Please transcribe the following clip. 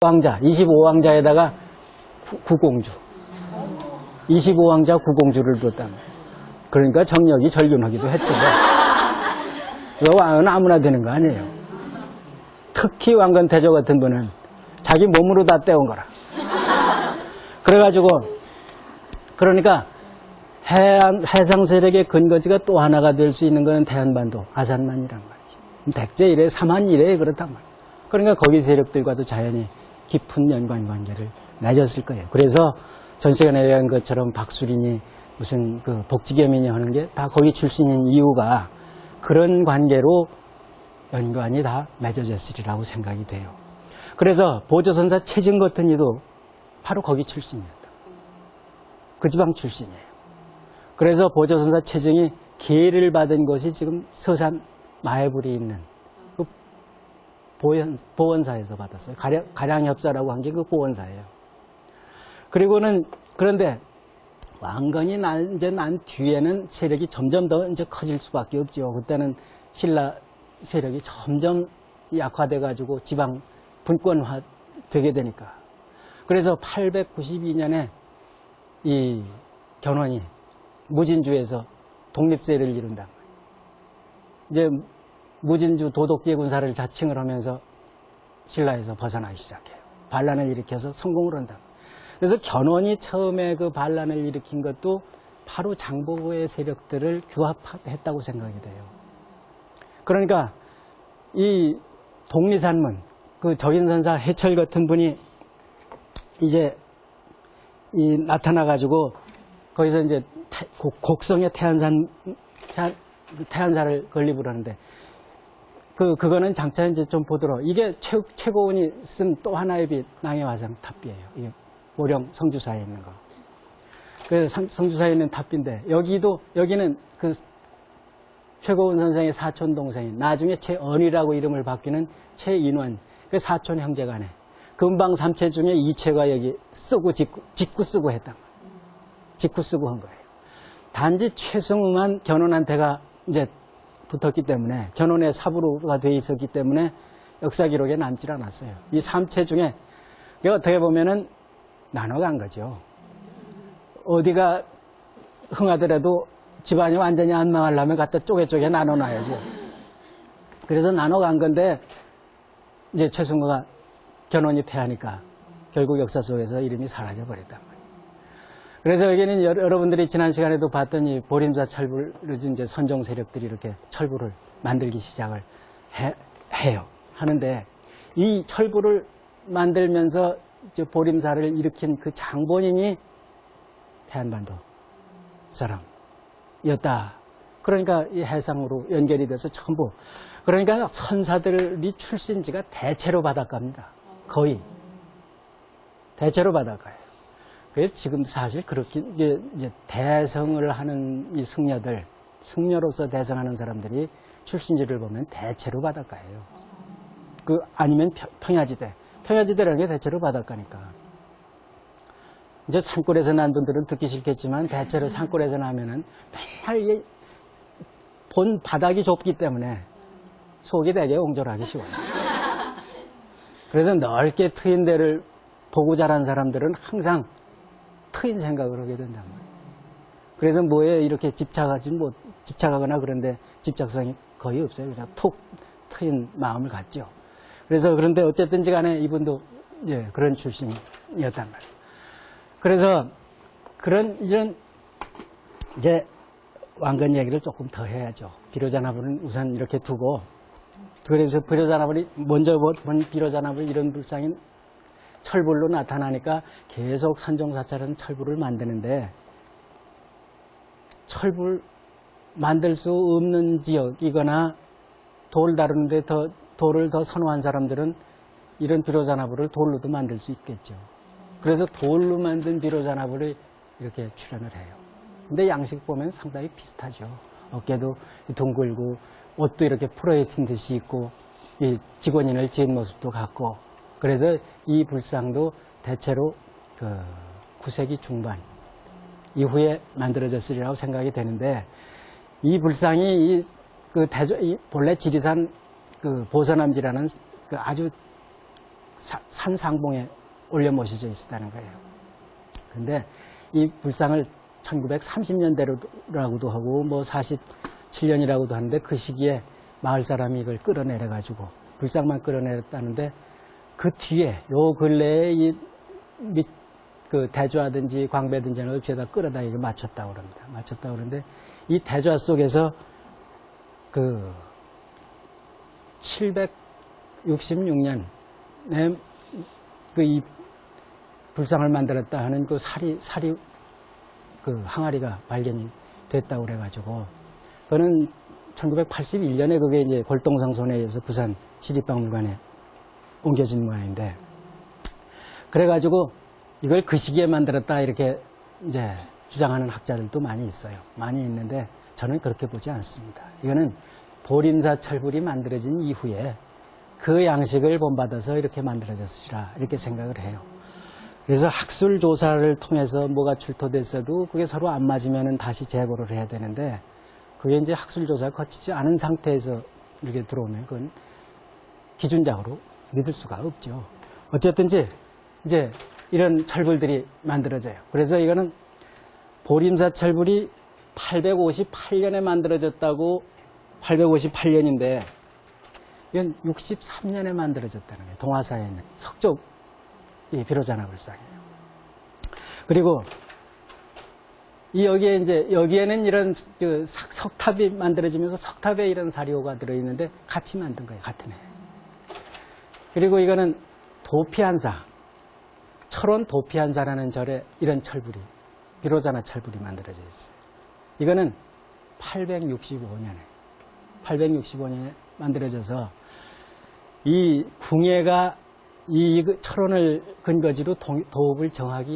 왕자, 25왕자에다가 구공주. 25왕자 구공주를 뒀다. 그러니까 정력이 절균하기도 했죠. 그 왕은 아무나 되는 거 아니에요. 특히 왕건 태조 같은 분은 자기 몸으로 다 떼온 거라. 그래가지고, 그러니까 해상 세력의 근거지가 또 하나가 될 수 있는 것은 대한반도, 아산만이란 말이죠. 백제 이래, 삼한 이래 그렇단 말이에요. 그러니까 거기 세력들과도 자연히 깊은 연관관계를 맺었을 거예요. 그래서 전 시간에 얘기한 것처럼 박수린이 무슨 그 복지겸인이 하는 게 다 거기 출신인 이유가 그런 관계로 연관이 다 맺어졌으리라고 생각이 돼요. 그래서 보조선사 최증 같은 이도 바로 거기 출신이었다. 그 지방 출신이에요. 그래서 보조선사 최증이 계를 받은 것이 지금 서산 마해불에 있는 그 보원사에서 받았어요. 가량협사라고 한 게 그 보원사예요. 그리고는 그런데 왕건이 이제 난 뒤에는 세력이 점점 더 이제 커질 수밖에 없죠. 그때는 신라 세력이 점점 약화돼 가지고 지방 분권화 되게 되니까. 그래서 892년에 이 견훤이 무진주에서 독립세를 이룬다. 이제 무진주 도덕계 군사를 자칭을 하면서 신라에서 벗어나기 시작해요. 반란을 일으켜서 성공을 한다. 그래서 견훤이 처음에 그 반란을 일으킨 것도 바로 장보고의 세력들을 규합했다고 생각이 돼요. 그러니까 이 독리산문, 그 적인선사 해철 같은 분이 이제 나타나가지고 거기서 이제 곡성의 태안사를 건립을 하는데 그거는 장차 이제 좀 보도록 이게 최고원이 쓴 또 하나의 빛 낭해화상 탑비예요. 이게 모령 성주사에 있는 거. 그래서 성주사에 있는 탑비인데 여기는 그 최고원 선생의 사촌 동생인 나중에 최언이라고 이름을 바뀌는 최인원 그 사촌 형제간에 금방 삼체 중에 이체가 여기 쓰고 직구 쓰고 했다. 직구 쓰고 한 거예요. 단지 최승우만 견훤한테가 이제 붙었기 때문에 견훤의 사부로가 돼 있었기 때문에 역사 기록에 남질 않았어요. 이 삼체 중에 어떻게 보면은 나눠간 거죠. 어디가 흥하더라도 집안이 완전히 안 망하려면 갖다 쪼개쪼개 나눠놔야죠. 그래서 나눠간 건데 이제 최승우가 견훤이 패하니까 결국 역사 속에서 이름이 사라져버렸단 말이에요. 그래서 여기는 여러분들이 지난 시간에도 봤던 이 보림사 철부를 이제 선종 세력들이 이렇게 철부를 만들기 시작을 해요. 하는데 이 철부를 만들면서 보림사를 일으킨 그 장본인이 대한반도 사람이었다. 그러니까 이 해상으로 연결이 돼서 전부. 그러니까 선사들이 출신지가 대체로 바닷가입니다. 거의. 대체로 바닷가예요. 그래서 지금 사실 그렇게 이제 대성을 하는 이 승려들, 승려로서 대성하는 사람들이 출신지를 보면 대체로 바닷가예요. 아니면 평야지대. 평야지대라는 게 대체로 바닷가니까. 이제 산골에서 난 분들은 듣기 싫겠지만 대체로 산골에서 나면은 맨날 이게 본 바닥이 좁기 때문에 속이 되게 옹졸하기 쉬워요. 그래서 넓게 트인 데를 보고 자란 사람들은 항상 트인 생각을 하게 된단 말이에요. 그래서 뭐에 이렇게 집착하거나 그런데 집착성이 거의 없어요. 그냥 툭 트인 마음을 갖죠. 그래서 그런데 어쨌든지 간에 이분도 이제 그런 출신이었단 말이에요. 그래서 이런 이제 왕건 얘기를 조금 더 해야죠. 비로자나불은 우선 이렇게 두고 그래서 비로자나불이 먼저 본 비로자나불 이런 불상인 철불로 나타나니까 계속 선종사찰은 철불을 만드는데 철불 만들 수 없는 지역이거나 돌 다루는데 돌을 더 선호한 사람들은 이런 비로자나불을 돌로도 만들 수 있겠죠. 그래서 돌로 만든 비로자나불을 이렇게 출연을 해요. 근데 양식 보면 상당히 비슷하죠. 어깨도 둥글고 옷도 이렇게 풀어헤친 듯이 있고 이 직원인을 지은 모습도 같고 그래서 이 불상도 대체로 9세기 중반 이후에 만들어졌으리라고 생각이 되는데 이 불상이 본래 지리산 보서남지라는 아주 산 상봉에 올려 모셔져 있었다는 거예요. 근데 이 불상을 1930년대라고도 하고 뭐 47년이라고도 하는데 그 시기에 마을 사람이 이걸 끌어내려 가지고 불상만 끌어내렸다는데 그 뒤에 요 근래에 그 대좌든지 광배든지 하는 걸 뒤에다 끌어다 이걸 맞췄다고 그럽니다. 맞췄다고 그러는데 이 대좌 속에서 그 766년에 그 이 불상을 만들었다 하는 그 사리 그 항아리가 발견이 됐다고 그래가지고 그거는 1981년에 그게 이제 골동상손에 의해서 부산 시립박물관에 옮겨진 모양인데 그래가지고 이걸 그 시기에 만들었다 이렇게 이제 주장하는 학자들도 많이 있어요. 많이 있는데 저는 그렇게 보지 않습니다. 이거는 보림사 철불이 만들어진 이후에 그 양식을 본받아서 이렇게 만들어졌으리라 이렇게 생각을 해요. 그래서 학술 조사를 통해서 뭐가 출토됐어도 그게 서로 안 맞으면 다시 재고를 해야 되는데 그게 이제 학술 조사를 거치지 않은 상태에서 이렇게 들어오면 그건 기준작으로 믿을 수가 없죠. 어쨌든지 이제 이런 철불들이 만들어져요. 그래서 이거는 보림사 철불이 858년에 만들어졌다고 858년인데 이건 63년에 만들어졌다는 거예요. 동화사에 있는 석조 비로자나 불상이에요. 그리고 여기에 이제 여기에는 이런 그 석탑이 만들어지면서 석탑에 이런 사료가 들어있는데 같이 만든 거예요. 같은 해. 그리고 이거는 도피한사, 철원 도피한사라는 절에 이런 철불이 비로자나 철불이 만들어져 있어요. 이거는 865년에 만들어져서 이 궁예가 이 철원을 근거지로 도읍을 정하기